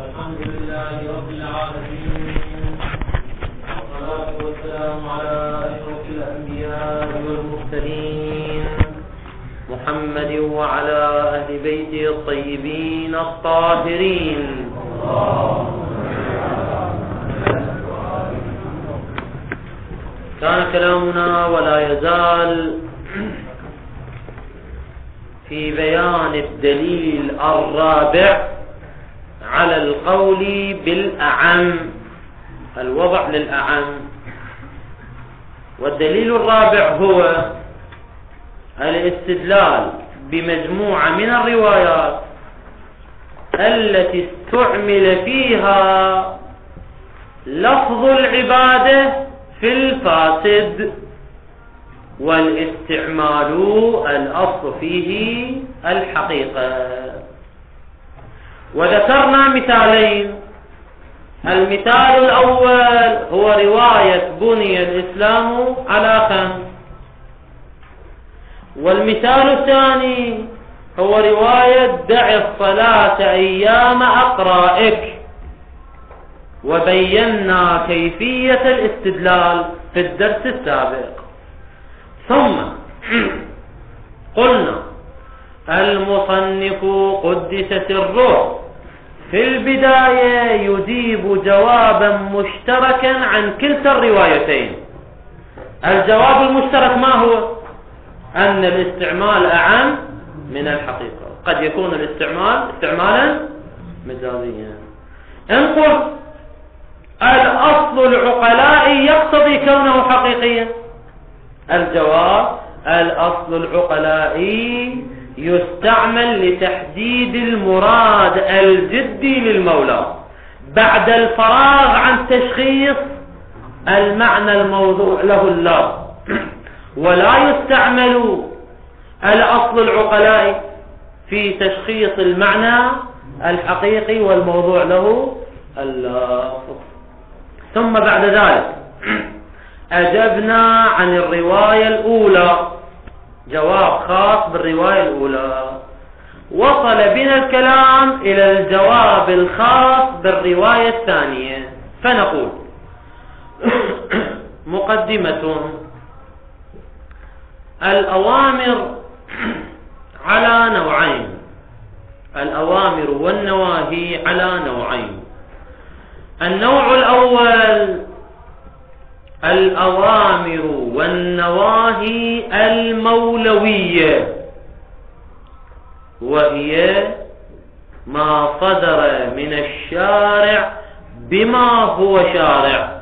الحمد لله رب العالمين، والصلاة والسلام على أشرف الأنبياء والمرسلين محمد وعلى أهل بيته الطيبين الطاهرين. كان كلامنا ولا يزال في بيان الدليل الرابع على القول بالأعم، الوضع للأعم. والدليل الرابع هو الاستدلال بمجموعة من الروايات التي استعمل فيها لفظ العبادة في الفاسد، والاستعمال الأصل فيه الحقيقة. وذكرنا مثالين. المثال الأول هو رواية بني الإسلام على 5، والمثال الثاني هو رواية دع الصلاة أيام أقرائك. وبينا كيفية الاستدلال في الدرس السابق. ثم قلنا المصنف قدس سره في البداية يجيب جوابا مشتركا عن كلتا الروايتين. الجواب المشترك ما هو؟ أن الاستعمال أعم من الحقيقة. قد يكون الاستعمال استعمالا مجازيا. إن قلت الأصل العقلاء يقتضي كونه حقيقيا، الجواب الأصل العقلائي يستعمل لتحديد المراد الجدي للمولى بعد الفراغ عن تشخيص المعنى الموضوع له اللفظ، ولا يستعمل الأصل العقلائي في تشخيص المعنى الحقيقي والموضوع له اللفظ. ثم بعد ذلك أجبنا عن الرواية الأولى جواب خاص بالرواية الأولى. وصل بنا الكلام إلى الجواب الخاص بالرواية الثانية، فنقول مقدمة. الأوامر على نوعين، الأوامر والنواهي على نوعين. النوع الأول الأوامر والنواهي المولوية، وهي ما صدر من الشارع بما هو شارع،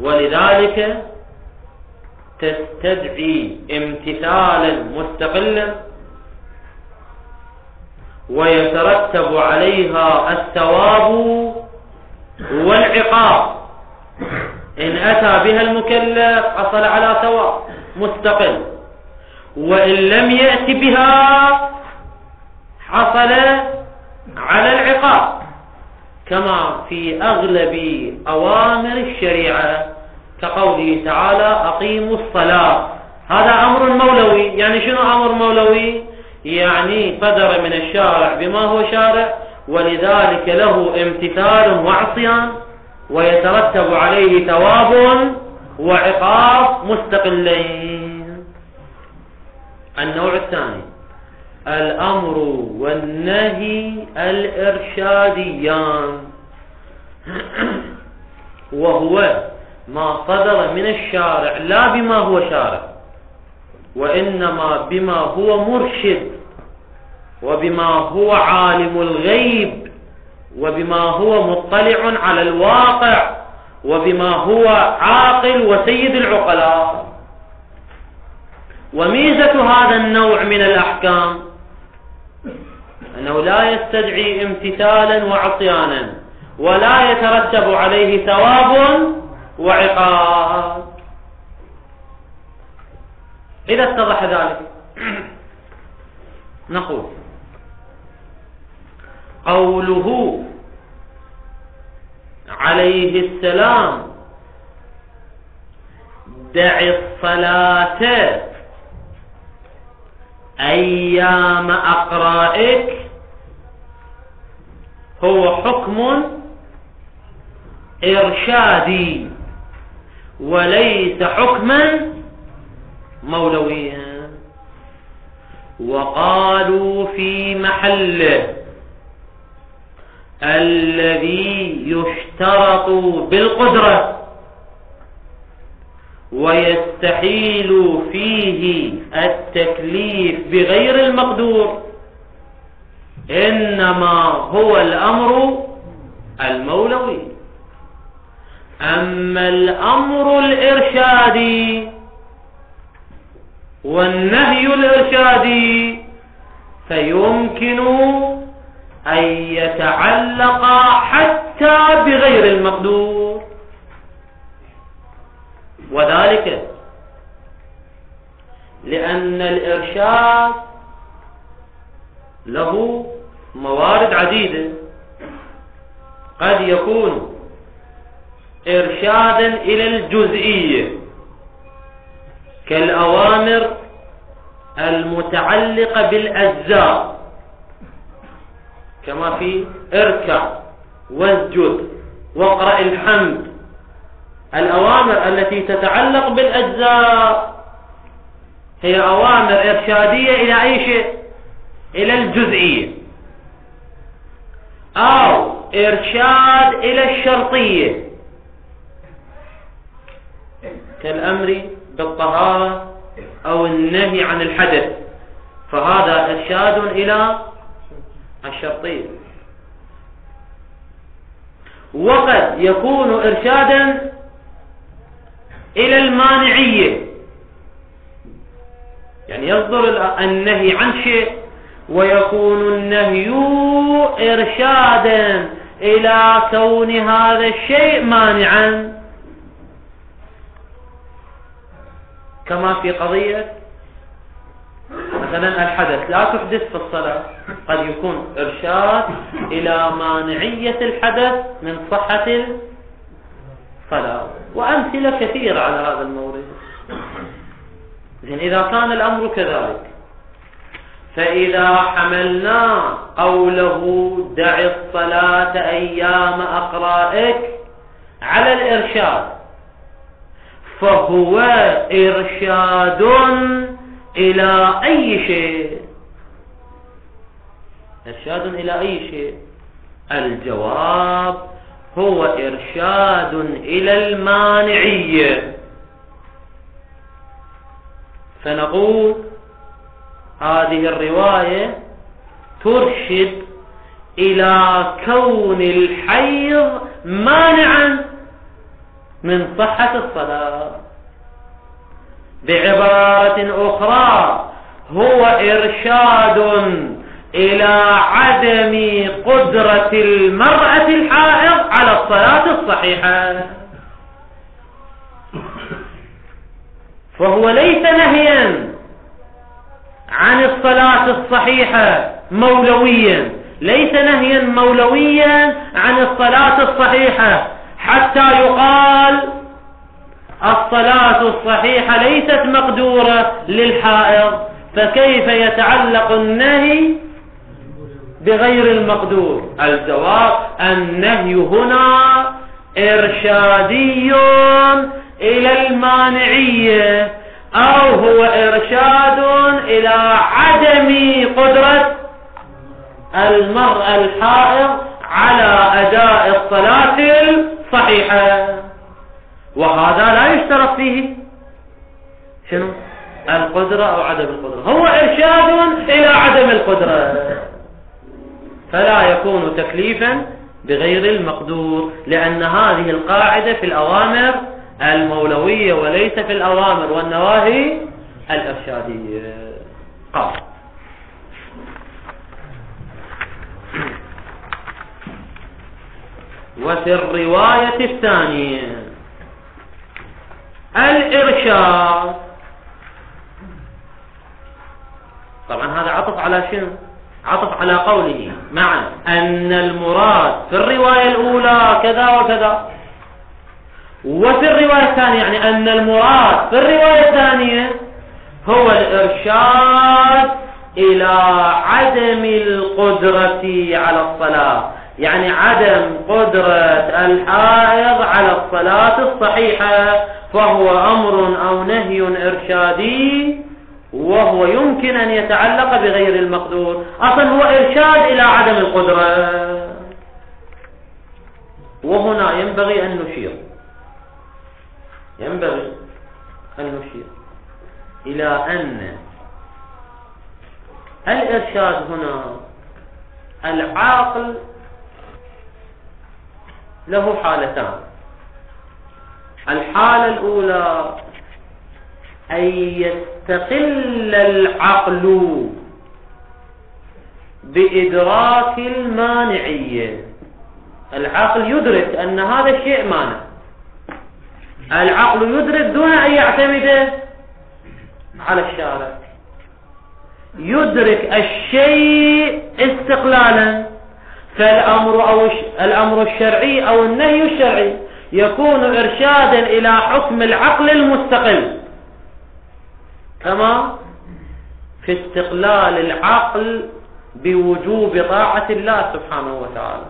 ولذلك تستدعي امتثالا مستقلا ويترتب عليها الثواب والعقاب. إن أتى بها المكلف حصل على ثواب مستقل، وإن لم يأتي بها حصل على العقاب، كما في أغلب أوامر الشريعة كقوله تعالى أقيموا الصلاة. هذا أمر مولوي. يعني شنو أمر مولوي؟ يعني صدر من الشارع بما هو شارع، ولذلك له امتثال وعصيان ويترتب عليه ثواب وعقاب مستقلين. النوع الثاني الأمر والنهي الإرشاديان، وهو ما صدر من الشارع لا بما هو شارع، وإنما بما هو مرشد، وبما هو عالم الغيب، وبما هو مطلع على الواقع، وبما هو عاقل وسيد العقلاء. وميزة هذا النوع من الأحكام أنه لا يستدعي امتثالا وعصيانا، ولا يترتب عليه ثواب وعقاب. إذا اتضح ذلك نقول قوله عليه السلام دع الصلاة أيام أقرائك هو حكم إرشادي وليس حكما مولويا. وقالوا في محله الذي يشترط بالقدرة ويستحيل فيه التكليف بغير المقدور إنما هو الأمر المولوي. أما الأمر الإرشادي والنهي الإرشادي فيمكن أن يتعلق حتى بغير المقدور، وذلك لأن الإرشاد له موارد عديدة. قد يكون إرشادا إلى الجزئية كالأوامر المتعلقة بالأجزاء، كما في اركع واسجد واقرأ الحمد. الأوامر التي تتعلق بالأجزاء هي أوامر إرشادية إلى أي شيء؟ إلى الجزئية. أو إرشاد إلى الشرطية كالأمر بالطهارة أو النهي عن الحدث، فهذا إرشاد إلى الشرطية. وقد يكون إرشادا إلى المانعية، يعني يصدر النهي عن شيء ويكون النهي إرشادا إلى كون هذا الشيء مانعا، كما في قضية مثلا الحدث لا تحدث في الصلاة، قد يكون إرشاد إلى مانعية الحدث من صحة الصلاة، وأمثلة كثيرة على هذا المورد. إذا كان الأمر كذلك، فإذا حملنا قوله دع الصلاة أيام أقرائك على الإرشاد، فهو إرشاد إلى أي شيء؟ إرشاد إلى أي شيء؟ الجواب هو إرشاد إلى المانعية. فنقول هذه الرواية ترشد إلى كون الحيض مانعا من صحة الصلاة. بعبارة أخرى هو إرشاد إلى عدم قدرة المرأة الحائض على الصلاة الصحيحة، فهو ليس نهيا عن الصلاة الصحيحة مولويا، ليس نهيا مولويا عن الصلاة الصحيحة حتى يقال الصلاة الصحيحة ليست مقدورة للحائض، فكيف يتعلق النهي بغير المقدور؟ الجواب النهي هنا إرشادي إلى المانعية، أو هو إرشاد إلى عدم قدرة المرأة الحائض على أداء الصلاة الصحيحة، وهذا لا يشترط فيه شنو؟ القدرة أو عدم القدرة، هو إرشاد إلى عدم القدرة، فلا يكون تكليفا بغير المقدور، لأن هذه القاعدة في الأوامر المولوية وليس في الأوامر والنواهي الإرشادية. قال وفي الرواية الثانية الإرشاد، طبعا هذا عطف على شنو؟ عطف على قوله معا أن المراد في الرواية الأولى كذا وكذا، وفي الرواية الثانية يعني أن المراد في الرواية الثانية هو الإرشاد إلى عدم القدرة على الصلاة، يعني عدم قدرة الحائض على الصلاة الصحيحة، فهو أمر أو نهي إرشادي، وهو يمكن أن يتعلق بغير المقدور. أصلا هو إرشاد إلى عدم القدرة. وهنا ينبغي أن نشير إلى أن الإرشاد هنا العاقل له حالتان. الحالة الأولى أن يستقل العقل بإدراك المانعية. العقل يدرك أن هذا الشيء مانع، العقل يدرك دون أن يعتمد على الشارع، يدرك الشيء استقلالا. فالأمر أو الأمر الشرعي أو النهي الشرعي يكون إرشادا إلى حكم العقل المستقل، كما في استقلال العقل بوجوب طاعة الله سبحانه وتعالى.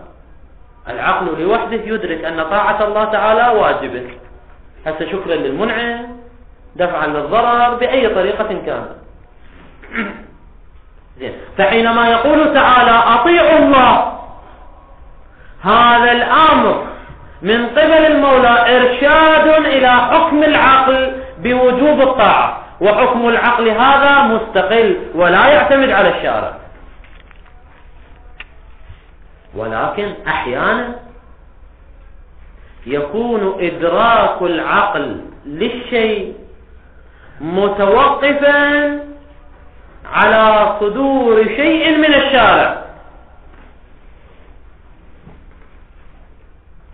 العقل لوحده يدرك أن طاعة الله تعالى واجبة، هذا شكرا للمنعم، دفعا للضرر بأي طريقة كانت. فحينما يقول تعالى أطيعوا الله، هذا الأمر من قبل المولى إرشاد إلى حكم العقل بوجوب الطاعة، وحكم العقل هذا مستقل ولا يعتمد على الشارع. ولكن أحيانا يكون إدراك العقل للشيء متوقفا على صدور شيء من الشارع،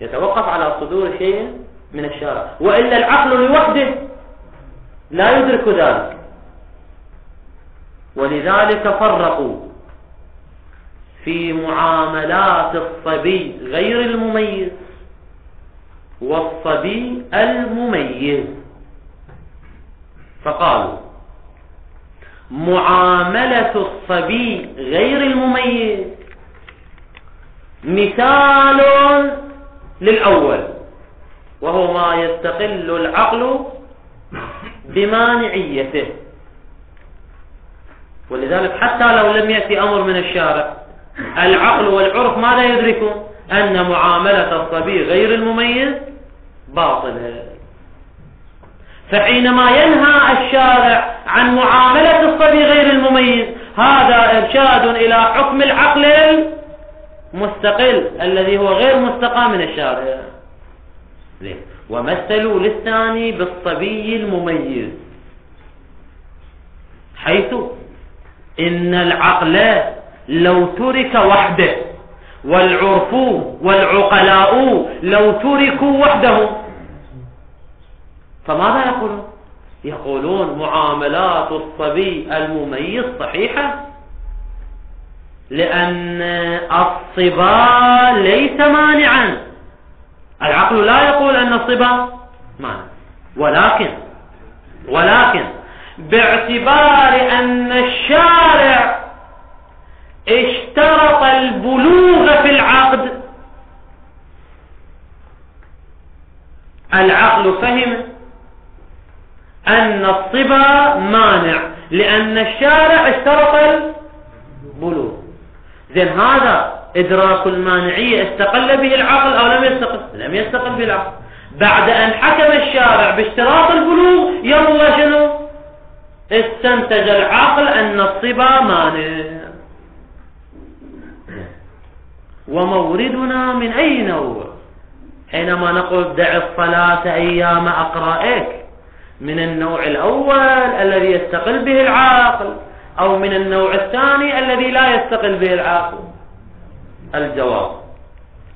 يتوقف على صدور شيء من الشارع، وإلا العقل لوحده لا يدرك ذلك. ولذلك فرقوا في معاملات الصبي غير المميز والصبي المميز، فقالوا معاملة الصبي غير المميز مثال للأول، وهو ما يستقل العقل بمانعيته. ولذلك حتى لو لم يأتي أمر من الشارع، العقل والعرف ماذا يدركون؟ أن معاملة الصبي غير المميز باطلة. فحينما ينهى الشارع عن معاملة الصبي غير المميز، هذا إرشاد إلى حكم العقل المستقل الذي هو غير مستقى من الشارع. ومثلوا للثاني بالصبي المميز، حيث إن العقل لو ترك وحده، والعرف والعقلاء لو تركوا وحدهم، فماذا يقولون؟ يقولون معاملات الصبي المميز صحيحة، لأن الصبا ليس مانعا. العقل لا يقول أن الصبا مانع، ولكن باعتبار أن الشارع اشترط البلوغ في العقد، العقل فهم أن الصبا مانع لأن الشارع اشترط البلوغ. زين، هذا إدراك المانعية استقل به العقل أو لم يستقل؟ لم يستقل به العقل. بعد أن حكم الشارع باشتراط البلوغ، يلا شنو؟ استنتج العقل أن الصبا مانع. وموردنا من أي نوع؟ حينما نقول دع الصلاة أيام أقرائك، من النوع الأول الذي يستقل به العقل، أو من النوع الثاني الذي لا يستقل به العقل؟ الجواب: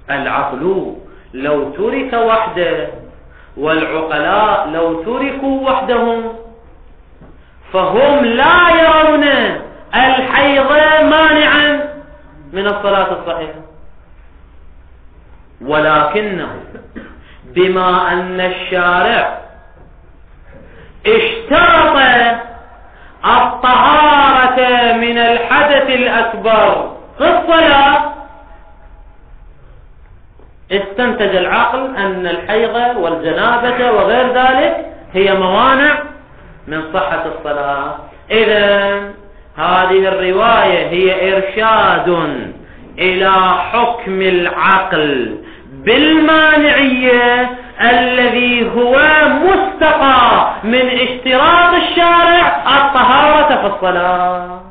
العقل لو ترك وحده، والعقلاء لو تركوا وحدهم، فهم لا يرون الحيض مانعا من الصلاة الصحيحة، ولكنه بما أن الشارع اشترط الطهارة من الحدث الأكبر في الصلاة، استنتج العقل أن الحيض والجنابة وغير ذلك هي موانع من صحة الصلاة. إذن هذه الرواية هي إرشاد إلى حكم العقل بالمانعية الذي هو مستقى من اشتراط الشارع الطهارة في الصلاة.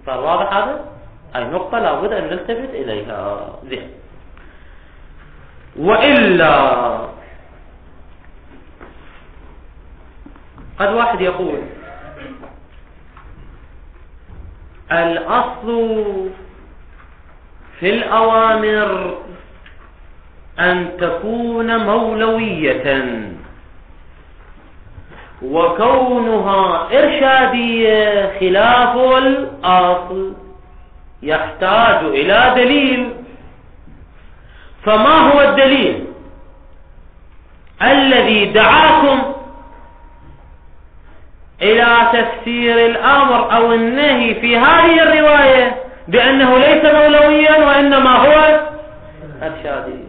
صار واضح هذا؟ أي نقطة لابد أن نلتفت إليها. زين. وإلا قد واحد يقول الأصل في الأوامر أن تكون مولوية، وكونها إرشادية خلاف الأصل يحتاج إلى دليل. فما هو الدليل الذي دعاكم إلى تفسير الأمر أو النهي في هذه الرواية بأنه ليس مولويا وإنما هو إرشادي؟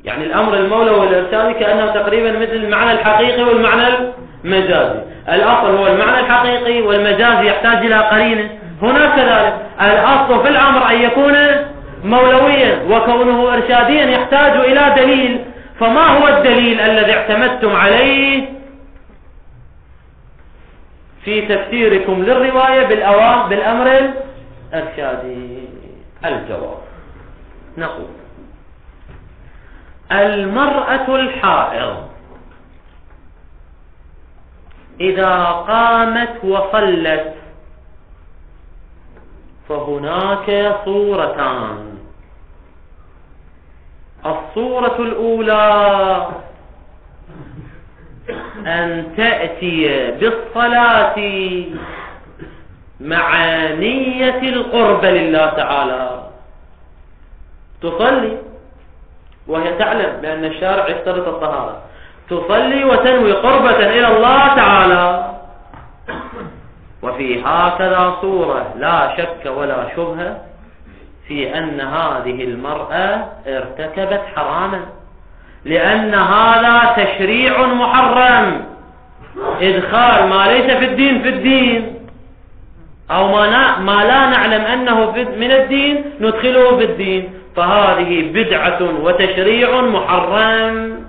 يعني الأمر المولوي والإرشادي كأنه تقريبا مثل المعنى الحقيقي والمعنى المجازي. الأصل هو المعنى الحقيقي والمجازي يحتاج إلى قرينة. هنا كذلك الأصل في الأمر أن يكون مولويا وكونه إرشاديا يحتاج إلى دليل. فما هو الدليل الذي اعتمدتم عليه في تفسيركم للرواية بالأمر الإرشادي؟ الجواب نقول المرأة الحائض إذا قامت وصلت فهناك صورتان. الصورة الأولى أن تأتي بالصلاة مع نية القرب لله تعالى، تصلي وهي تعلم بأن الشارع يشترط الطهارة، تصلي وتنوي قربة إلى الله تعالى. وفي هكذا صورة لا شك ولا شبهة في أن هذه المرأة ارتكبت حراما، لأن هذا تشريع محرم، إدخال ما ليس في الدين في الدين، أو ما لا نعلم أنه من الدين ندخله في الدين، فهذه بدعة وتشريع محرم،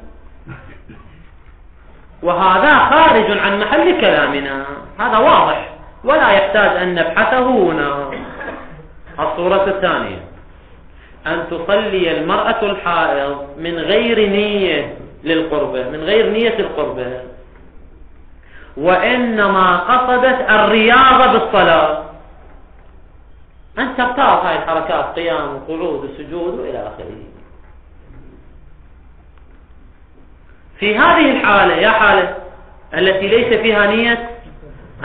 وهذا خارج عن محل كلامنا، هذا واضح ولا يحتاج أن نبحثه هنا. الصورة الثانية أن تصلي المرأة الحائض من غير نية للقربة، من غير نية القربة، وإنما قصدت الرياضة بالصلاة. أنت تختار هاي الحركات، قيام وقعود وسجود وإلى آخره. في هذه الحالة يا حالة التي ليس فيها نية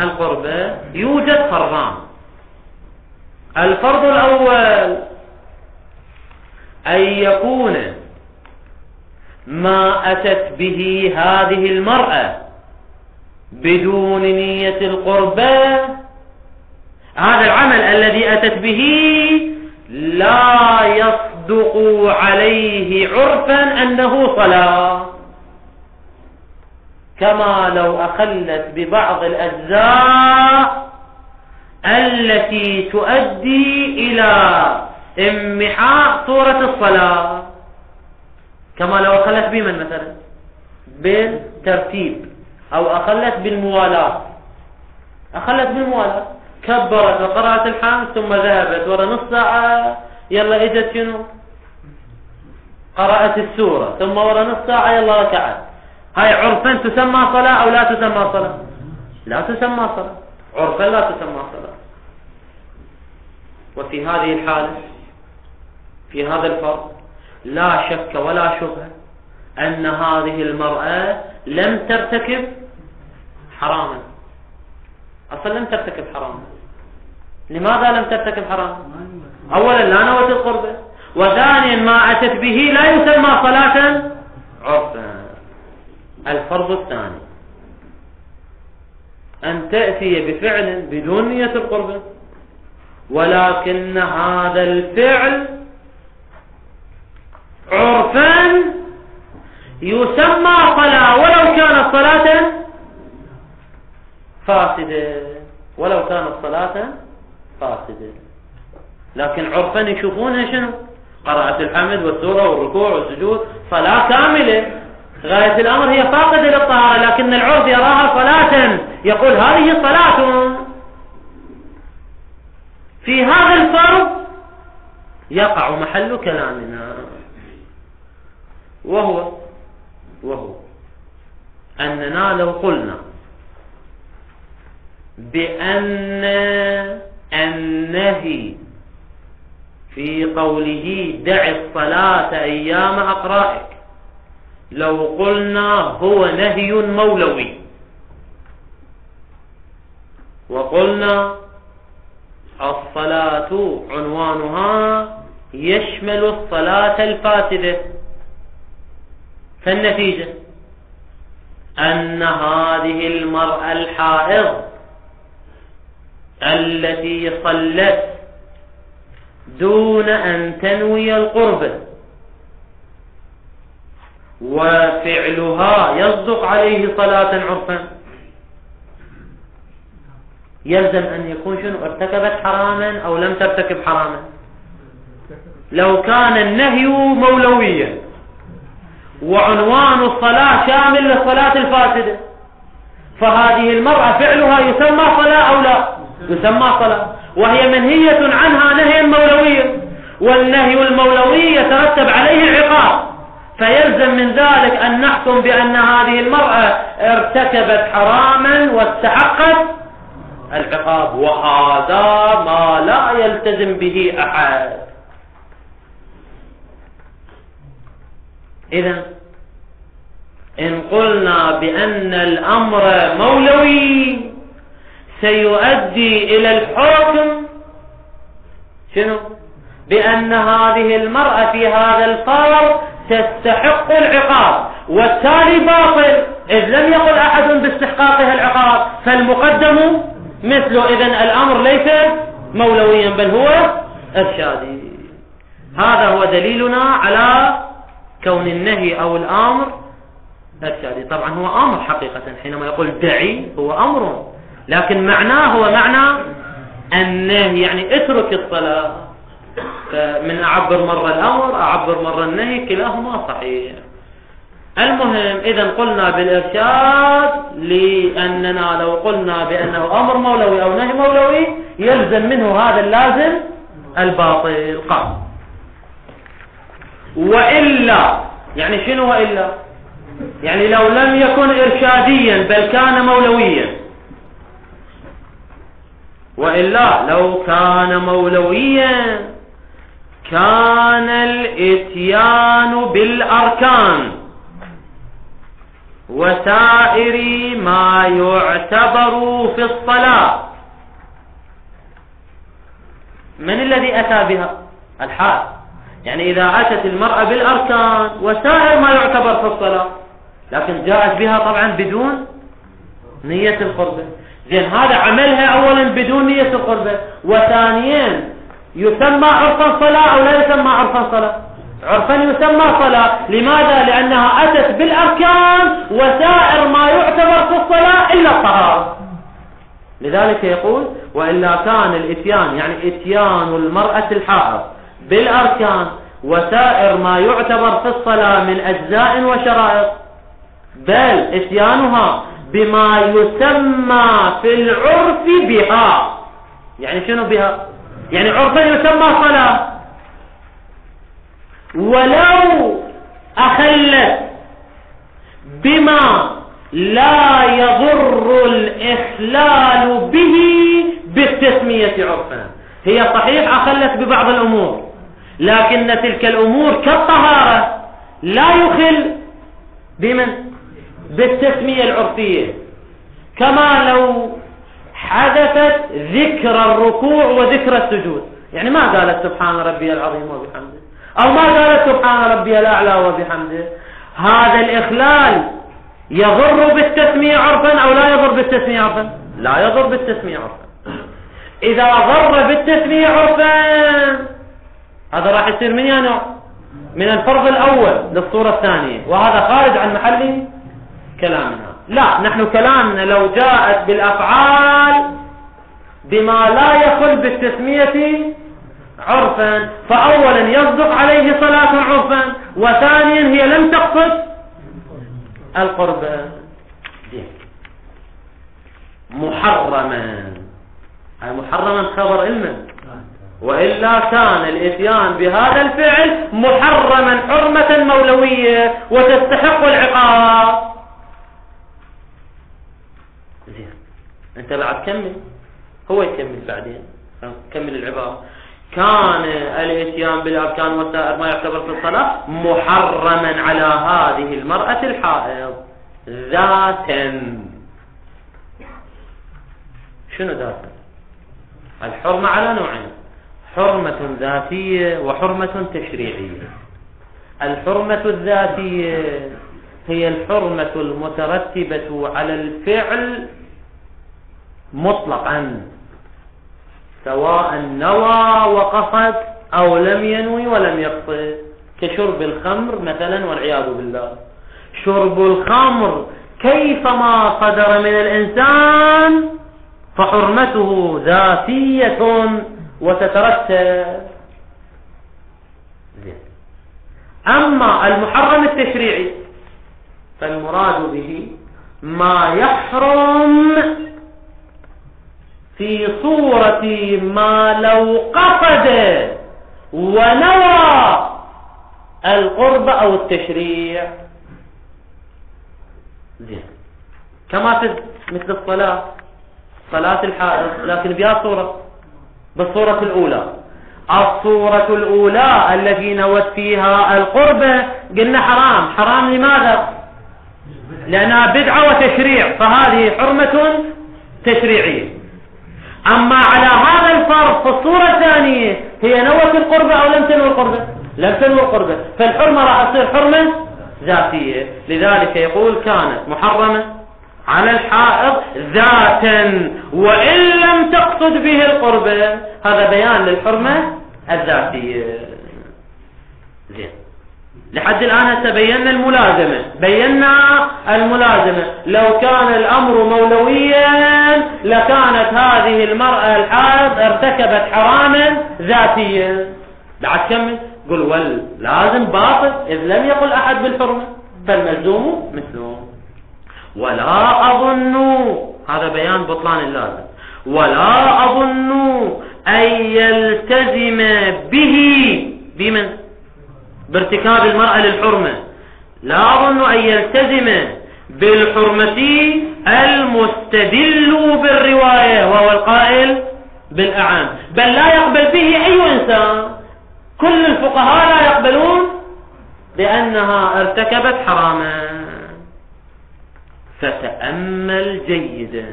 القربة يوجد فرضان. الفرض الأول أن يكون ما أتت به هذه المرأة بدون نية القربة، هذا العمل الذي أتت به لا يصدق عليه عرفا أنه صلاة، كما لو أخلت ببعض الأجزاء التي تؤدي إلى امحاء صورة الصلاة، كما لو أخلت بمن مثلا بالترتيب أو أخلت بالموالاة. أخلت بالموالاة، كبرت وقرأت الحمد ثم ذهبت ورا نص ساعة يلا اجت شنو قرأت السورة، ثم ورا نص ساعة يلا ركعت. هاي عرفا تسمى صلاة أو لا تسمى صلاة؟ لا تسمى صلاة، عرفا لا تسمى صلاة. وفي هذه الحالة في هذا الفرق لا شك ولا شبهة أن هذه المرأة لم ترتكب حراما، أصلا لم ترتكب حراما. لماذا لم ترتكب حراما؟ أولا لا نوت القربة، وثانيا ما أتت به لا يسمى صلاة عرفا. الفرض الثاني أن تأتي بفعل بدون نية القربة، ولكن هذا الفعل يسمى صلاة ولو كانت صلاة فاسدة، ولو كانت صلاة فاسدة. لكن عرفا يشوفونها شنو؟ قراءة الحمد والسورة والركوع والسجود صلاة كاملة، غاية الأمر هي فاقدة للطهارة، لكن العرف يراها صلاة، يقول هذه صلاة. في هذا الفرض يقع محل كلامنا، وهو أننا لو قلنا بأن النهي في قوله دع الصلاة أيام أقرائك، لو قلنا هو نهي مولوي، وقلنا الصلاة عنوانها يشمل الصلاة الفاسدة، فالنتيجة أن هذه المرأة الحائض التي صلت دون أن تنوي القرب وفعلها يصدق عليه صلاة عرفا، يلزم أن يكون شنو؟ ارتكبت حراما أو لم ترتكب حراما. لو كان النهي مولويا وعنوان الصلاة شامل للصلاة الفاسدة، فهذه المرأة فعلها يسمى صلاة أو لا؟ يسمى صلاة، وهي منهية عنها نهيا مولويا، والنهي المولوي يترتب عليه العقاب، فيلزم من ذلك أن نحكم بأن هذه المرأة ارتكبت حراما واستحقت العقاب، وهذا ما لا يلتزم به أحد. إذن إن قلنا بأن الأمر مولوي سيؤدي إلى الحكم شنو؟ بأن هذه المرأة في هذا الفرض تستحق العقاب، والتالي باطل إذ لم يقل أحد باستحقاقها العقاب، فالمقدم مثله. إذن الأمر ليس مولويا بل هو إرشادي. هذا هو دليلنا على كون النهي أو الأمر إرشادي. طبعا هو أمر حقيقة، حينما يقول دعي هو أمر، لكن معناه هو معنى النهي، يعني اترك الصلاة. من أعبر مرة الأمر أعبر مرة النهي، كلاهما صحيح. المهم إذا قلنا بالإرشاد لأننا لو قلنا بأنه أمر مولوي أو نهي مولوي يلزم منه هذا اللازم الباطل. قال وإلا، يعني شنو وإلا؟ يعني لو لم يكن إرشاديا بل كان مولويا، وإلا لو كان مولويا كان الإتيان بالأركان وسائر ما يعتبر في الصلاة. من الذي أتى بها؟ الحال. يعني إذا أتت المرأة بالأركان وسائر ما يعتبر في الصلاة، لكن جاءت بها طبعا بدون نية القربة. زين، هذا عملها أولا بدون نية القربة، وثانيا يسمى عرفا صلاة أو لا يسمى عرفا صلاة؟ عرفا يسمى صلاة. لماذا؟ لأنها أتت بالأركان وسائر ما يعتبر في الصلاة إلا الطهارة. لذلك يقول وإلا كان الإتيان، يعني إتيان المرأة الحائض بالأركان وسائر ما يعتبر في الصلاة من أجزاء وشرائط، بل إتيانها بما يسمى في العرف بها. يعني شنو بها؟ يعني عرفا يسمى صلاة، ولو أخلت بما لا يضر الإخلال به بالتسمية عرفا. هي صحيح أخلت ببعض الأمور، لكن تلك الأمور كالطهارة لا يخل بمن؟ بالتسمية العرفية. كما لو حدثت ذكر الركوع وذكر السجود، يعني ما قالت سبحان ربي العظيم وبحمده، أو ما قالت سبحان ربي الأعلى وبحمده، هذا الإخلال يضر بالتسمية عرفا أو لا يضر بالتسمية عرفا؟ لا يضر بالتسمية عرفا. إذا ضر بالتسمية عرفا هذا راح يصير من نوع؟ من الفرض الأول للصورة الثانية، وهذا خارج عن محل كلامنا. لا، نحن كلامنا لو جاءت بالأفعال بما لا يخل بالتسمية عرفا، فأولا يصدق عليه صلاة عرفا، وثانيا هي لم تقصد القرب. محرما، محرما خبر علما، وإلا كان الاتيان بهذا الفعل محرما حرمة مولوية وتستحق العقاب. زين، انت بعد كمل، هو يكمل بعدين، كمل العبارة. كان الاتيان بالأركان وسائر ما يعتبر في الصلاة محرما على هذه المرأة الحائض ذاتا. شنو ذاتا؟ الحرمة على نوعين، حرمة ذاتية وحرمة تشريعية. الحرمة الذاتية هي الحرمة المترتبة على الفعل مطلقا، سواء نوى وقصد أو لم ينوي ولم يقصد، كشرب الخمر مثلا والعياذ بالله. شرب الخمر كيفما صدر من الإنسان فحرمته ذاتية وتترتب. أما المحرم التشريعي فالمراد به ما يحرم في صورة ما لو قصد ونوى القرب أو التشريع. زين، كما في مثل الصلاة، صلاة الحائض، لكن بها صورة، بالصورة الأولى. الصورة الأولى التي نوت فيها القربة قلنا حرام. حرام لماذا؟ لأنها بدعة وتشريع، فهذه حرمة تشريعية. أما على هذا الفرض في الصورة الثانية هي نوت القربة أو لم تنوي القربة؟ لم تنوي القربة، فالحرمة راح تصير حرمة ذاتية. لذلك يقول كانت محرمة على الحائض ذاتا وإن لم تقصد به القربة. هذا بيان للحرمة الذاتية. زين، لحد الآن تبينا الملازمة، بينا الملازمة. لو كان الأمر مولويا لكانت هذه المرأة الحائض ارتكبت حراما ذاتيا. بعد كمل، قل لازم باطل إذ لم يقل أحد بالحرمة، فالملزوم مثله. ولا أظن، هذا بيان بطلان اللازم، ولا أظن أن يلتزم به بمن؟ بارتكاب المرأة للحرمة. لا أظن أن يلتزم بالحرمة المستدل بالرواية وهو القائل بالأعان، بل لا يقبل به أي إنسان. كل الفقهاء لا يقبلون بأنها ارتكبت حراما. فتأمل جيدا،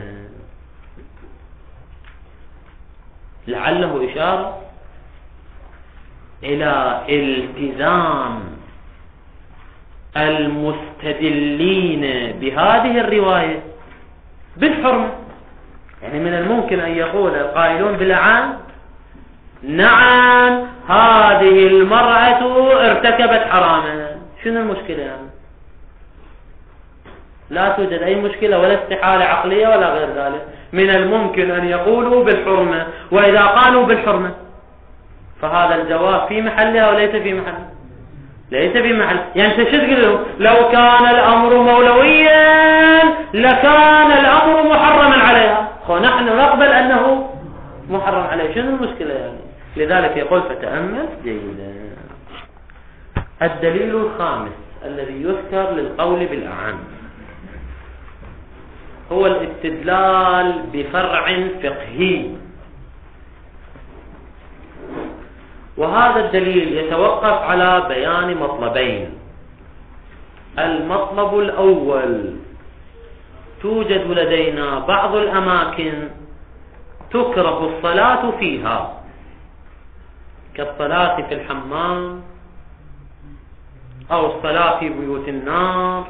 لعله إشارة إلى التزام المستدلين بهذه الرواية بالحرمة. يعني من الممكن أن يقول القائلون بالأعان نعم هذه المرأة ارتكبت حراما، شنو المشكلة يعني؟ لا توجد أي مشكلة ولا استحالة عقلية ولا غير ذلك. من الممكن أن يقولوا بالحرمة، وإذا قالوا بالحرمة فهذا الجواب في محله وليس في محله، ليس في محل. يعني انت شو تقول له؟ لو كان الأمر مولويا لكان الأمر محرما عليها، ونحن نقبل أنه محرم عليه، شنو المشكلة يعني؟ لذلك يقول فتأمل جيدا. الدليل الخامس الذي يذكر للقول بالأعان هو الاستدلال بفرع فقهي، وهذا الدليل يتوقف على بيان مطلبين. المطلب الأول، توجد لدينا بعض الأماكن تكره الصلاة فيها، كالصلاة في الحمام أو الصلاة في بيوت النار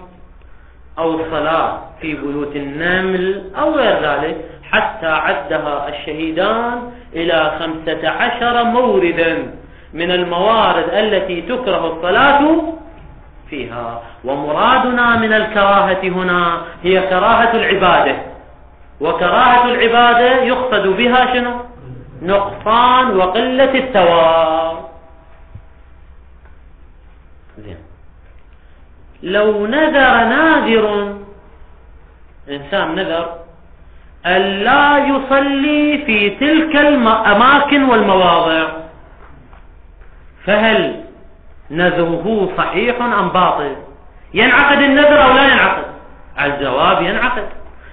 أو الصلاة في بيوت النمل أو غير ذلك، حتى عدها الشهيدان إلى 15 موردا من الموارد التي تكره الصلاة فيها. ومرادنا من الكراهة هنا هي كراهة العبادة، وكراهة العبادة يقصد بها شنو؟ نقصان وقلة الثواب. زين. لو نذر ناذر، إنسان نذر ألا يصلي في تلك الأماكن والمواضع، فهل نذره صحيح أم باطل؟ ينعقد النذر أو لا ينعقد؟ الجواب ينعقد،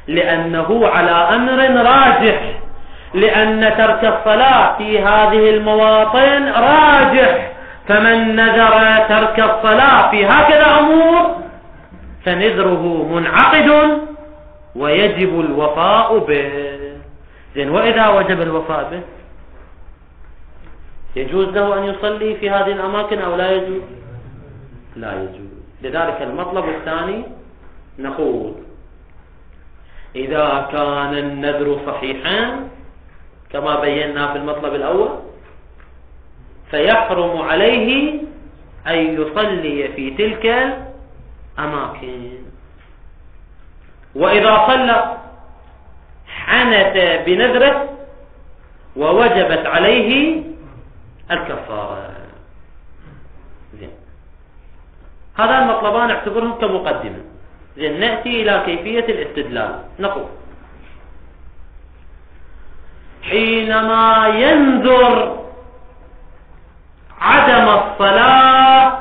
لأنه على أمر راجح، لأن ترك الصلاة في هذه المواطن راجح. فمن نذر ترك الصلاة في هكذا أمور فنذره منعقد ويجب الوفاء به. زين، وإذا وجب الوفاء به يجوز له أن يصلي في هذه الأماكن أو لا يجوز؟ لا يجوز. لذلك المطلب الثاني نقول إذا كان النذر صحيحا كما بينا في المطلب الأول فيحرم عليه أن يصلي في تلك الأماكن. وإذا صلى حنث بنذره ووجبت عليه الكفارة. زين، هذا المطلبان اعتبرهم كمقدمة. زين، نأتي إلى كيفية الاستدلال. نقول حينما ينذر عدم الصلاة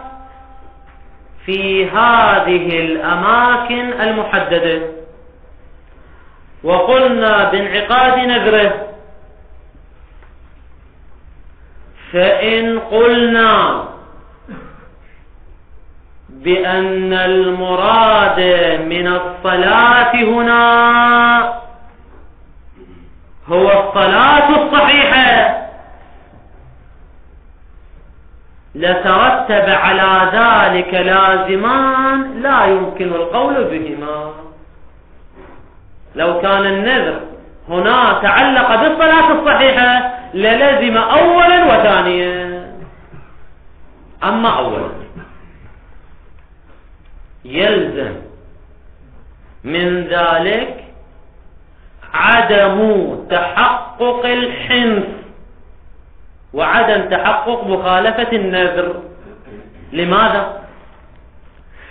في هذه الأماكن المحددة، وقلنا بانعقاد نذره، فإن قلنا بأن المراد من الصلاة هنا هو الصلاة الصحيحة لترتب على ذلك لازمان لا يمكن القول بهما. لو كان النذر هنا تعلق بالصلاة الصحيحة للزم أولا وثانيا. أما أولا يلزم من ذلك عدم تحقق الحنث وعدم تحقق مخالفة النذر. لماذا؟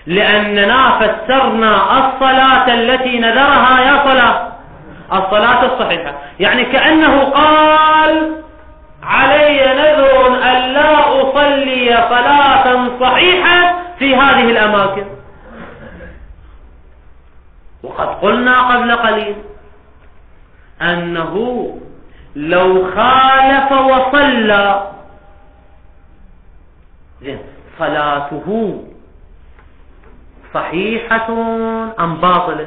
لأننا فسرنا الصلاة التي نذرها يا صلاة الصلاة الصحيحة، يعني كأنه قال علي نذر أن لا أصلي صلاة صحيحة في هذه الأماكن. وقد قلنا قبل قليل أنه لو خالف وصلى صلاته صحيحة أم باطلة؟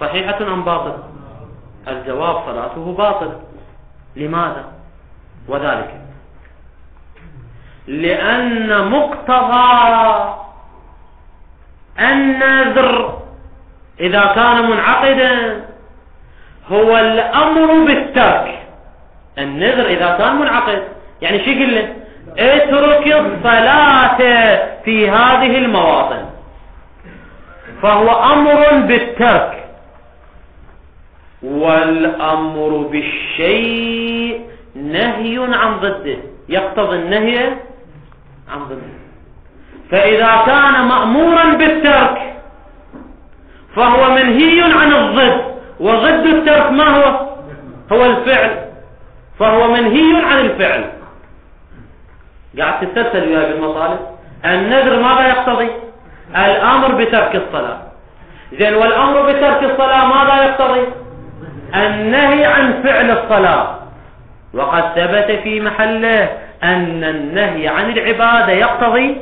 صحيحة أم باطلة؟ الجواب صلاته باطلة. لماذا؟ وذلك لأن مقتضى النذر إذا كان منعقدا هو الأمر بالترك. النذر إذا كان منعقد يعني شو يقول له؟ اترك الصلاة في هذه المواطن، فهو أمر بالترك. والأمر بالشيء نهي عن ضده، يقتضي النهي عن ضده. فإذا كان مأمورا بالترك فهو منهي عن الضد، وضد الترك ما هو؟ هو الفعل، فهو منهي عن الفعل. قاعد تستسل وياه بالمطالب. النذر ماذا يقتضي؟ الأمر بترك الصلاة. زين، والأمر بترك الصلاة ماذا يقتضي؟ النهي عن فعل الصلاة. وقد ثبت في محله أن النهي عن العبادة يقتضي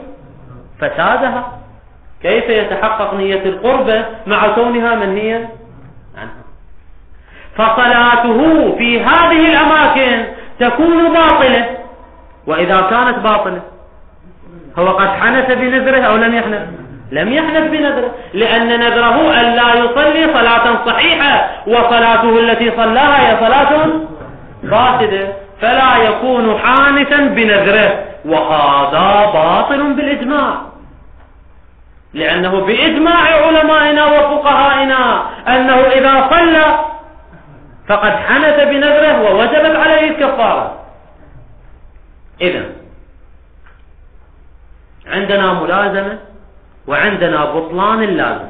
فسادها. كيف يتحقق نية القربة مع كونها منهيا عنها؟ فصلاته في هذه الأماكن تكون باطلة. وإذا كانت باطلة هو قد حنث بنذره أو لم يحنث؟ لم يحنث بنذره، لأن نذره أن لا يصلي صلاة صحيحة، وصلاته التي صلاها هي صلاة فاسدة. فلا يكون حانثا بنذره، وهذا باطل بالإجماع، لأنه بإجماع علمائنا وفقهائنا أنه إذا صلى فقد حنث بنذره ووجبت عليه الكفارة. إذن عندنا ملازمة وعندنا بطلان اللازم.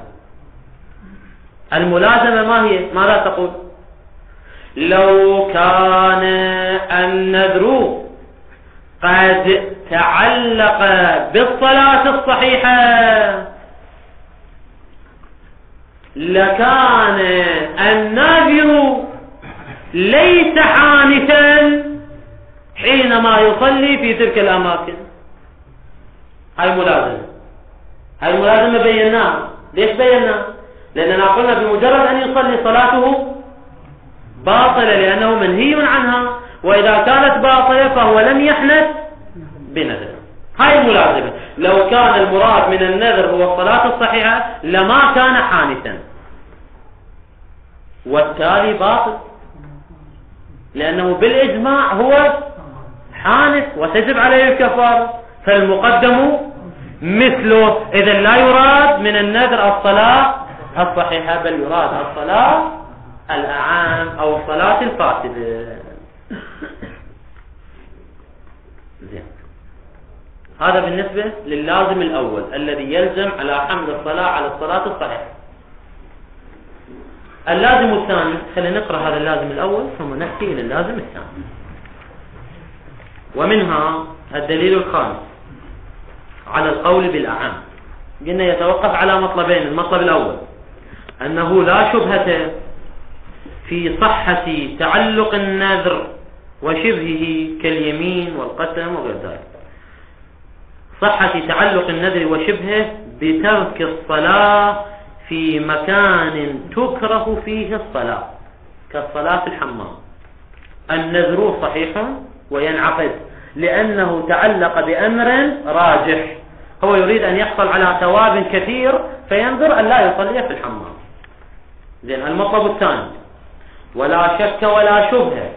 الملازمة ما هي؟ ماذا تقول؟ لو كان النذر قد تعلق بالصلاة الصحيحة لكان الناذر ليس حانثا حينما يصلي في تلك الأماكن. هاي ملازمة بيناها. ليش بيناها؟ لأننا قلنا بمجرد أن يصلي صلاته باطلة لأنه منهي عنها، وإذا كانت باطلة فهو لم يحنث بنذر. هاي ملازمة. لو كان المراد من النذر هو الصلاة الصحيحة لما كان حانثا، والتالي باطل لأنه بالإجماع هو حانث وتجب عليه الكفارة، فالمقدم مثله. إذا لا يراد من النذر الصلاة الصحيحة بل يراد الصلاة الأعام أو الصلاة الفاسدة. زين، هذا بالنسبة لللازم الأول الذي يلزم على حمل الصلاة على الصلاة الصحيحة. اللازم الثاني، خلينا نقرأ هذا اللازم الأول ثم نحكي إلى اللازم الثاني. ومنها الدليل الخامس على القول بالأعام. قلنا يتوقف على مطلبين. المطلب الأول أنه لا شبهة في صحة تعلق النذر وشبهه كاليمين والقسم وغير ذلك. صحة تعلق النذر وشبهه بترك الصلاة في مكان تكره فيه الصلاة كالصلاة في الحمام. النذر صحيح وينعقد لأنه تعلق بأمر راجح، هو يريد أن يحصل على ثواب كثير فينذر أن لا يصلي في الحمام. زين، المطلب الثاني ولا شك ولا شبهة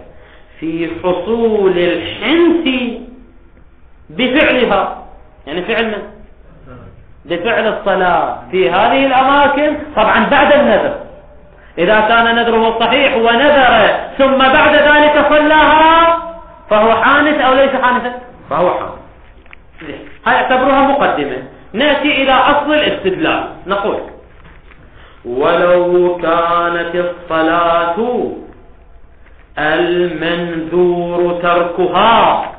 في حصول الحنث بفعلها، يعني فعلنا بفعل الصلاة في هذه الأماكن طبعا بعد النذر. إذا كان نذره صحيح ونذر ثم بعد ذلك صلاها فهو حانث أو ليس حانثا؟ فهو حانث. هاي اعتبروها مقدمة. نأتي إلى أصل الاستدلال. نقول ولو كانت الصلاة المنذور تركها،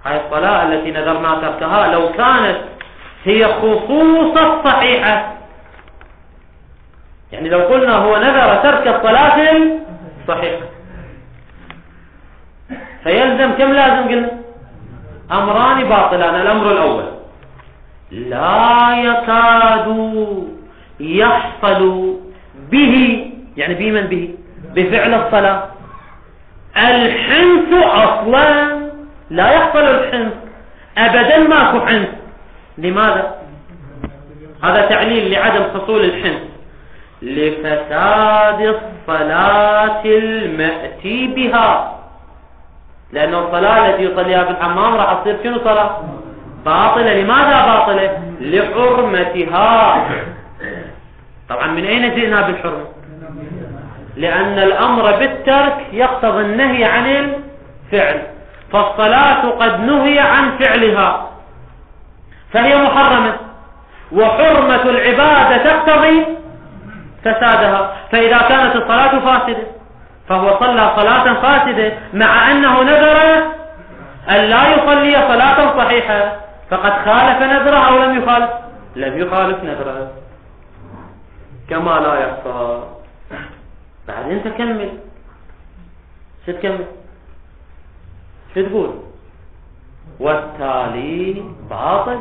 هاي الصلاة التي نذرنا تركها، لو كانت هي خصوص الصحيحة، يعني لو قلنا هو نذر ترك الصلاة الصحيحة فيلزم كم لازم؟ قلنا أمران باطلان. الأمر الأول لا يكاد يحصل به، يعني به من به؟ بفعل الصلاة الحنث أصلا، لا يحصل الحنث أبدا، ماكو حنث. لماذا؟ هذا تعليل لعدم حصول الحنث، لفساد الصلاة المأتي بها، لأن الصلاة التي يصليها في الحمام راح تصير شنو؟ صلاة باطلة. لماذا باطلة؟ لحرمتها. طبعا من أين جئنا بالحرمة؟ لأن الأمر بالترك يقتضي النهي عن الفعل، فالصلاة قد نهي عن فعلها فهي محرمة، وحرمة العبادة تقتضي فسادها. فإذا كانت الصلاة فاسدة فهو صلى صلاة فاسدة مع أنه نذر أن لا يصلي صلاة صحيحة، فقد خالف نذره أو لم يخالف؟ لم يخالف نذره، كما لا يحصى. بعدين تكمل، شو تكمل؟ شو تقول؟ والتالي باطل،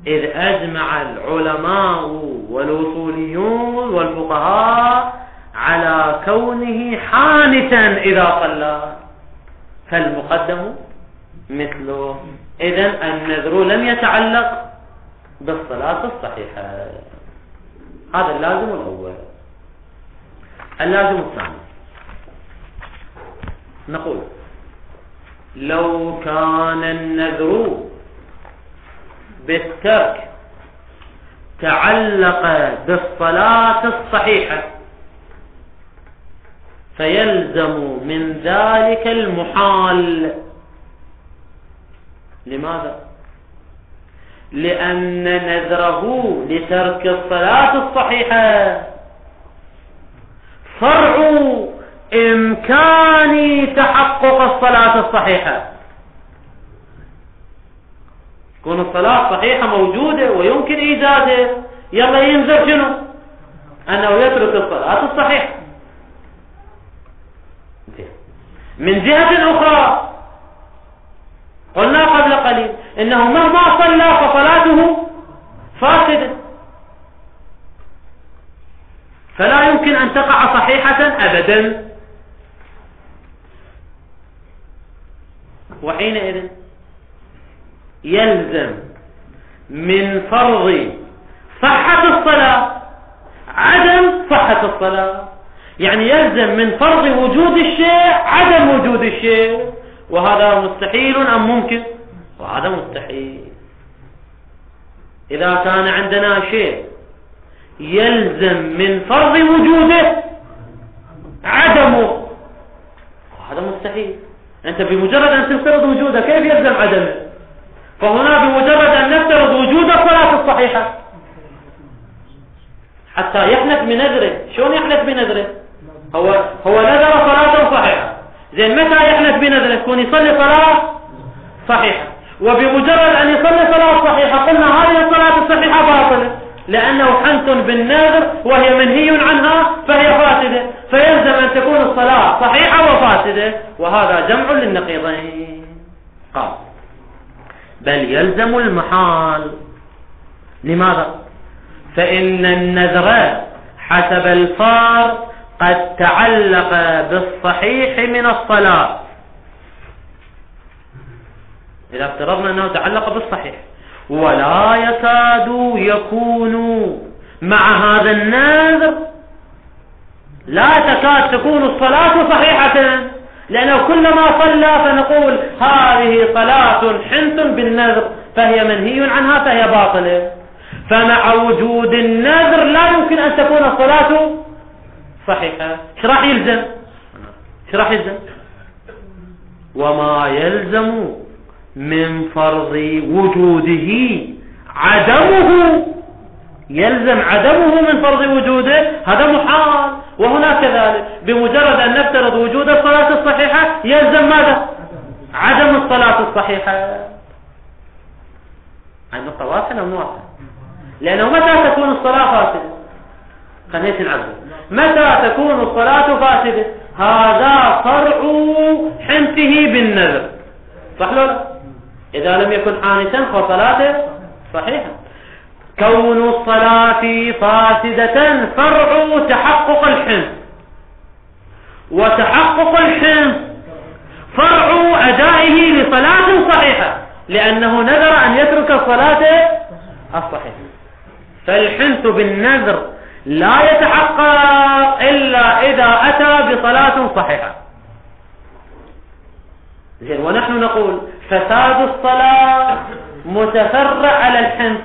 إذ أجمع العلماء والوصوليون والفقهاء على كونه حانثا إذا صلى، فالمقدم مثله. إذن النذر لم يتعلق بالصلاة الصحيحة. هذا اللازم الأول. اللازم الثاني نقول لو كان النذر بالترك تعلق بالصلاة الصحيحة فيلزم من ذلك المحال. لماذا؟ لأن نذره لترك الصلاة الصحيحة فرع إمكان تحقق الصلاة الصحيحة. تكون الصلاة صحيحة موجودة ويمكن إيجادها، يلا ينذر شنو؟ أنه يترك الصلاة الصحيحة. من جهة أخرى قلنا قبل قليل إنه مهما صلى فصلاته فاسدة، فلا يمكن أن تقع صحيحة أبدا. وحينئذ يلزم من فرض صحة الصلاة عدم صحة الصلاة، يعني يلزم من فرض وجود الشيء عدم وجود الشيء، وهذا مستحيل أم ممكن؟ وهذا مستحيل. إذا كان عندنا شيء يلزم من فرض وجوده عدمه، هذا مستحيل. أنت بمجرد أن تفترض وجوده كيف يلزم عدمه؟ فهنا بمجرد أن نفترض وجود الصلاة الصحيحة حتى يحنث بنذره. شلون يحنث بنذره؟ هو نذر صلاة صحيحة، زين متى يحنث بنذره؟ يكون يصلي صلاة صحيحة، وبمجرد أن يصلي صلاة صحيحة قلنا هذه الصلاة الصحيحة باطلة، لأنه حنث بالنذر وهي منهي عنها فهي فاسدة، فيلزم أن تكون الصلاة صحيحة وفاسدة، وهذا جمع للنقيضين. قال بل يلزم المحال. لماذا؟ فإن النذر حسب الفار قد تعلق بالصحيح من الصلاة. إذا افترضنا أنه تعلق بالصحيح ولا يكاد يكون مع هذا النذر، لا تكاد تكون الصلاة صحيحة، لأنه كلما صلى فنقول هذه صلاة حنث بالنذر فهي منهي عنها فهي باطلة، فمع وجود النذر لا يمكن أن تكون الصلاة صحيحة. ايش راح يلزم؟ وما يلزم من فرض وجوده عدمه، يلزم عدمه من فرض وجوده، هذا محال. وهنا كذلك بمجرد أن نفترض وجود الصلاة الصحيحة يلزم ماذا؟ عدم الصلاة الصحيحة. هذه نقطة واضحة أو واضحة؟ لأنه متى تكون الصلاة فاسدة؟ خلينا نعرف متى تكون الصلاة فاسدة. هذا فرع حنثه بالنذر، صح ولا لا؟ إذا لم يكن حانثا فصلاته صحيحة. كون الصلاة فاسدة فرع تحقق الحنث، وتحقق الحنث فرع أدائه لصلاة صحيحة، لأنه نذر أن يترك الصلاة الصحيحة. فالحنث بالنذر لا يتحقق إلا إذا أتى بصلاة صحيحة. زين، ونحن نقول فساد الصلاة متفرع على الحنث،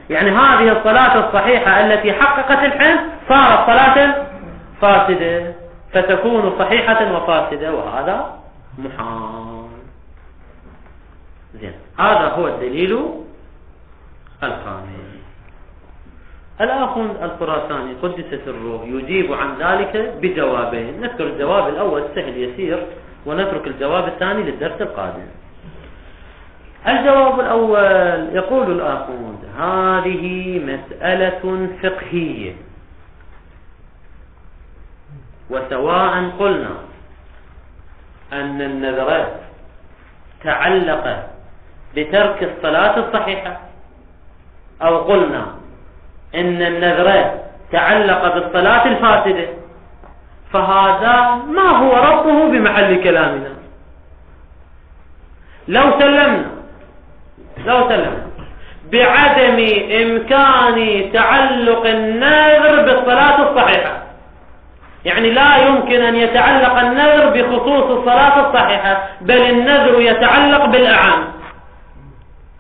يعني هذه الصلاة الصحيحة التي حققت الحنث صارت صلاة فاسدة، فتكون صحيحة وفاسدة، وهذا محال. زين، هذا هو الدليل الخامس. الآخوند الخراساني قدس سره يجيب عن ذلك بجوابين. نذكر الجواب الأول سهل يسير، ونترك الجواب الثاني للدرس القادم. الجواب الأول يقول الآخوند هذه مسألة فقهية، وسواء قلنا أن النذر تعلق بترك الصلاة الصحيحة، أو قلنا إن النذر تعلق بالصلاة الفاسدة، فهذا ما هو ربطه بمحل كلامنا. لو سلمنا بعدم إمكان تعلق النذر بالصلاة الصحيحة، يعني لا يمكن أن يتعلق النذر بخصوص الصلاة الصحيحة، بل النذر يتعلق بالأعم.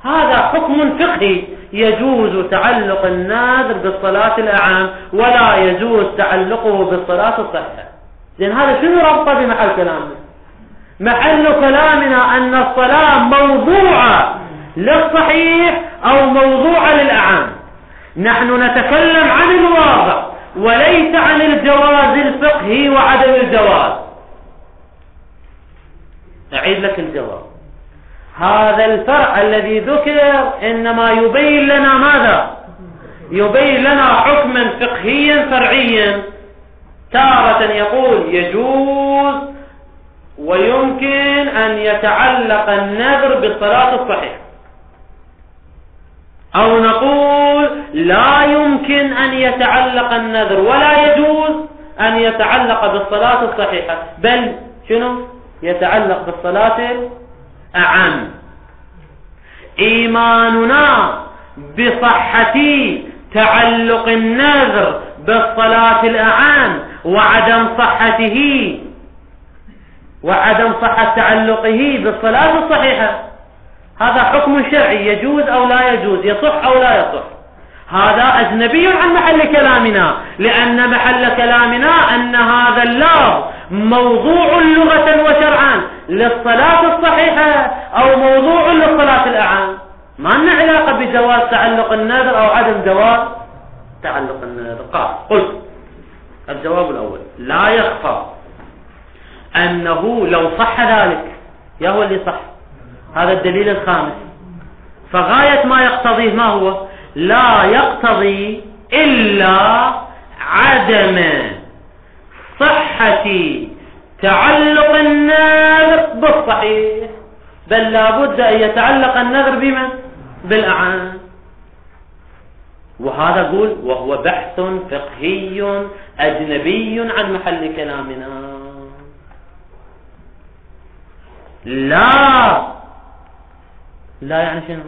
هذا حكم فقهي، يجوز تعلق النذر بالصلاة الأعم ولا يجوز تعلقه بالصلاة الصحيحة. لأن هذا شنو ربطه بمحل كلامنا؟ محل كلامنا أن الصلاة موضوعة للصحيح أو موضوعة للأعم. نحن نتكلم عن الواقع وليس عن الجواز الفقهي وعدم الجواز. أعيد لك الجواب. هذا الفرع الذي ذكر إنما يبين لنا ماذا؟ يبين لنا حكما فقهيا فرعيا. تارة يقول يجوز ويمكن أن يتعلق النذر بالصلاة الصحيحة، أو نقول لا يمكن أن يتعلق النذر ولا يجوز أن يتعلق بالصلاة الصحيحة، بل شنو؟ يتعلق بالصلاة الأعم. إيماننا بصحة تعلق النذر بالصلاة الأعم وعدم صحة تعلقه بالصلاة الصحيحة، هذا حكم شرعي يجوز أو لا يجوز، يصح أو لا يصح. هذا أجنبي عن محل كلامنا، لأن محل كلامنا أن هذا اللفظ موضوع لغة وشرعا للصلاة الصحيحة أو موضوع للصلاة الأعم. ما لنا علاقة بجواز تعلق النذر أو عدم جواز تعلق النذر. قلت الجواب الأول لا يخفى أنه لو صح ذلك، يا هو اللي صح، هذا الدليل الخامس، فغاية ما يقتضيه ما هو؟ لا يقتضي إلا عدم صحة تعلق النذر بالصحيح، بل لابد أن يتعلق النذر بمن؟ بالأعم. وهذا قول وهو بحث فقهي أجنبي عن محل كلامنا. لا يعني شنو؟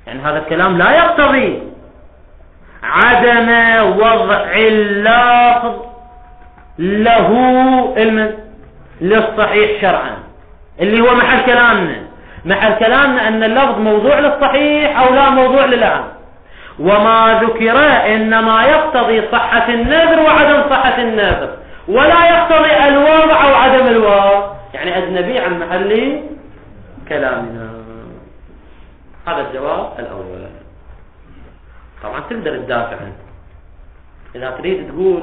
يعني هذا الكلام لا يقتضي عدم وضع اللفظ له للصحيح شرعا، اللي هو محل كلامنا أن اللفظ موضوع للصحيح أو لا موضوع للأعم. وما ذكر إنما يقتضي صحة النذر وعدم صحة النذر، ولا يقتضي الوضع أو عدم الوضع، يعني أجنبي عن محل كلامنا. هذا الجواب الأول. طبعا تقدر تدافع عنه، إذا تريد تقول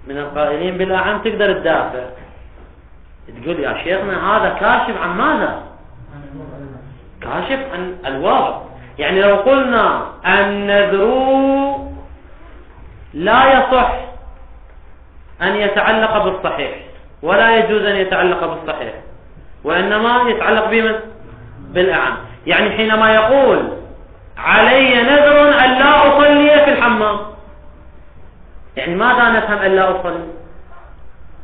من القائلين بالأعم تقدر تدافع، تقول يا شيخنا هذا كاشف عن ماذا؟ كاشف عن الواقع. يعني لو قلنا النذر لا يصح أن يتعلق بالصحيح ولا يجوز أن يتعلق بالصحيح، وإنما يتعلق بمن؟ بالأعم. يعني حينما يقول علي نذر أن لا أصلي في الحمام، يعني ماذا نفهم أن لا أصلي؟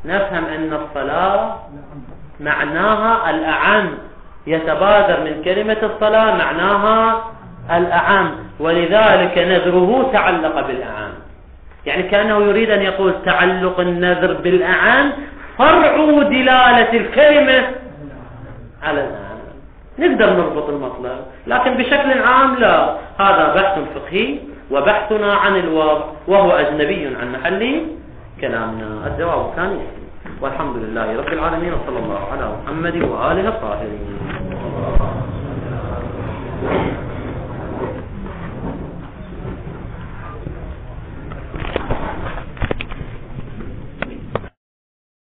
نفهم أن الصلاة معناها الأعم، يتبادر من كلمة الصلاة معناها الأعم، ولذلك نذره تعلق بالأعم. يعني كأنه يريد أن يقول تعلق النذر بالأعم فرع دلالة الكلمة على الأعم. نقدر نربط المطلب، لكن بشكل عام لا، هذا بحث فقهي وبحثنا عن الواقع وهو أجنبي عن محل كلامنا. الجواب الثاني. والحمد لله رب العالمين، وصلى الله على محمد وآله الطاهرين.